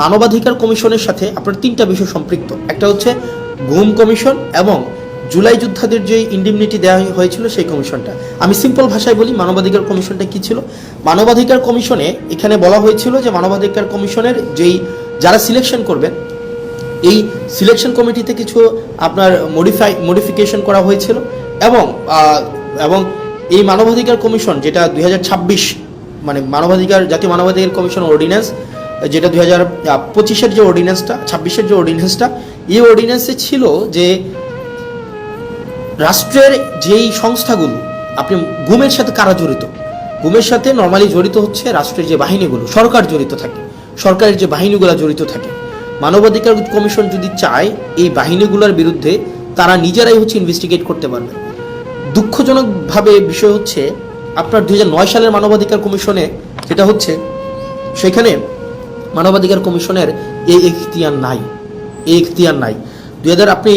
মানবাধিকার কমিশনের সাথে আপনার তিনটা বিষয় সম্পৃক্ত। একটা হচ্ছে গুম কমিশন এবং জুলাই যোদ্ধাদের যে ইন্ডিমনিটি দেওয়া হয়েছিল সেই কমিশনটা। আমি সিম্পল ভাষায় বলি মানবাধিকার কমিশনটা কি ছিল। মানবাধিকার কমিশনে এখানে বলা হয়েছিল যে মানবাধিকার কমিশনের যারা সিলেকশন করবেন এই সিলেকশন কমিটিতে কিছু আপনার মডিফিকেশন করা হয়েছিল এবং এই মানবাধিকার কমিশন যেটা 2026 মানে জাতীয় মানবাধিকার কমিশন অর্ডিন্যান্স যেটা 2025-এর যে অর্ডিন্যান্সটা 26-এর যে অর্ডিন্যান্সটা, এই অর্ডিন্যান্সে ছিল যে রাষ্ট্রের যেই সংস্থাগুলো আপনি গুমের সাথে কারা জড়িত, গুমের সাথে নর্মালি জড়িত হচ্ছে রাষ্ট্রের যে বাহিনীগুলো, সরকার জড়িত থাকে, সরকারের যে বাহিনীগুলো জড়িত থাকে। মানবাধিকার কমিশন যদি চায় এই বাহিনীগুলোর বিরুদ্ধে তারা নিজেরাই হচ্ছে ইনভেস্টিগেট করতে পারবে। দুঃখজনকভাবে বিষয় হচ্ছে আপনার 2009 সালের মানবাধিকার কমিশনে যেটা হচ্ছে সেখানে মানবাধিকার কমিশনের এই এখতিয়ার নাই। আপনি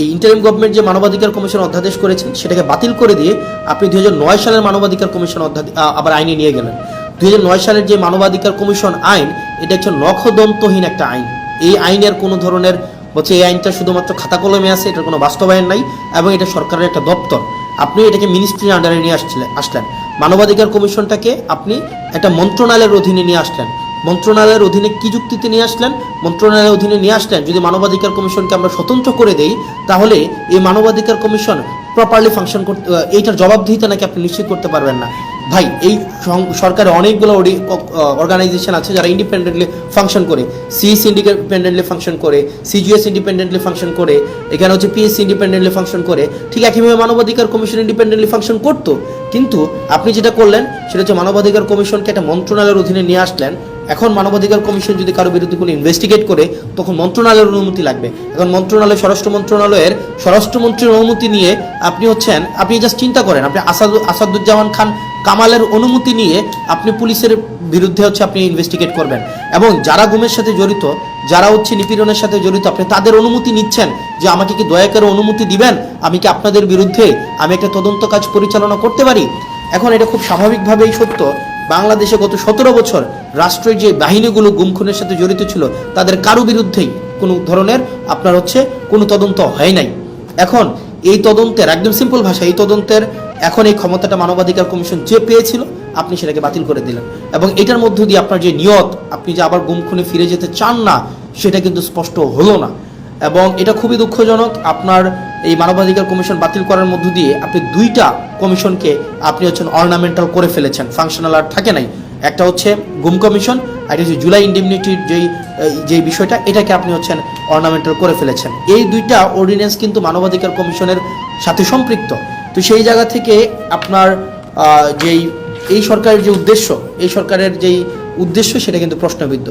এই ইন্টারিম গভর্নমেন্ট যে মানবাধিকার কমিশন অধ্যাদেশ করেছেন সেটাকে বাতিল করে দিয়ে আপনি 2009 সালের মানবাধিকার কমিশন আবার আইনে নিয়ে গেলেন। 2009 সালের যে মানবাধিকার কমিশন আইন, এটা হচ্ছে নখদন্তহীন একটা আইন। এই আইনের কোনো ধরনের এই আইনটা শুধুমাত্র খাতা কলমে আছে, এটার কোনো বাস্তবায়ন নাই এবং এটা সরকারের একটা দপ্তর। আপনি এটাকে মিনিস্ট্রির আন্ডারে নিয়ে আসলেন। মানবাধিকার কমিশনটাকে আপনি একটা মন্ত্রণালয়ের অধীনে নিয়ে আসলেন। মন্ত্রণালয়ের অধীনে কি যুক্তিতে নিয়ে আসলেন? মন্ত্রণালয়ের অধীনে নিয়ে আসলেন যদি মানবাধিকার কমিশনকে আমরা স্বতন্ত্র করে দেই তাহলে এই মানবাধিকার কমিশন প্রপারলি ফাংশন করতে, এইটার জবাবদিহিতা নাকি আপনি নিশ্চিত করতে পারবেন না। ভাই, এই সরকারে অনেকগুলো অর্গানাইজেশন আছে যারা ইন্ডিপেন্ডেন্টলি ফাংশন করে। সিইসি ইন্ডিপেন্ডেন্টলি ফাংশন করে, সিজিএস ইন্ডিপেন্ডেন্টলি ফাংশন করে, এখানে হচ্ছে পিএসসি ইন্ডিপেন্ডেন্টলি ফাংশন করে। ঠিক একইভাবে মানবাধিকার কমিশন ইন্ডিপেন্ডেন্টলি ফাংশন করতো, কিন্তু আপনি যেটা করলেন সেটা হচ্ছে মানবাধিকার কমিশনকে একটা মন্ত্রণালয়ের অধীনে নিয়ে আসলেন। এখন মানবাধিকার কমিশন যদি কারো বিরুদ্ধে কোনো ইনভেস্টিগেট করে তখন মন্ত্রণালয়ের অনুমতি লাগবে। এখন স্বরাষ্ট্র মন্ত্রণালয়ের স্বরাষ্ট্রমন্ত্রীর অনুমতি নিয়ে আপনি জাস্ট চিন্তা করেন, আপনি আসাদুজ্জামান খান কামালের অনুমতি নিয়ে আপনি পুলিশের বিরুদ্ধে আপনি ইনভেস্টিগেট করবেন এবং যারা গুমের সাথে জড়িত, যারা নিপীড়নের সাথে জড়িত, আপনি তাদের অনুমতি নিচ্ছেন যে আমাকে কি দয়া করে অনুমতি দিবেন, আমি কি আপনাদের বিরুদ্ধে আমি একটা তদন্ত কাজ পরিচালনা করতে পারি। এখন এটা খুব স্বাভাবিকভাবেই সত্য, বাংলাদেশে গত 17 বছর রাষ্ট্রের যে বাহিনীগুলো গুম খুনের সাথে জড়িত ছিল তাদের কারো বিরুদ্ধেই কোনো ধরনের কোনো তদন্ত হয় নাই। এখন এই তদন্তের একদম সিম্পল ভাষা, এই তদন্তের এখন এই ক্ষমতাটা মানবাধিকার কমিশন যে পেয়েছিল আপনি সেটাকে বাতিল করে দিলেন এবং এটার মধ্য দিয়ে আপনার যে নিয়ত, আপনি যে আবার গুম খুনে ফিরে যেতে চান না সেটা কিন্তু স্পষ্ট হলো না এবং এটা খুবই দুঃখজনক। আপনার এই মানবাধিকার কমিশন বাতিল করার মধ্য দিয়ে আপনি দুইটা কমিশনকে আপনি অর্নামেন্টাল করে ফেলেছেন, ফাংশনাল আর থাকে নাই। একটা হচ্ছে গুম কমিশন, আর হচ্ছে জুলাই ইন্ডিমনিটির যেই বিষয়টা, এটাকে আপনি অর্নামেন্টাল করে ফেলেছেন। এই দুইটা অর্ডিন্যান্স কিন্তু মানবাধিকার কমিশনের সাথে সম্পৃক্ত। তো সেই জায়গা থেকে আপনার এই সরকারের যে উদ্দেশ্য, সেটা কিন্তু প্রশ্নবিদ্ধ।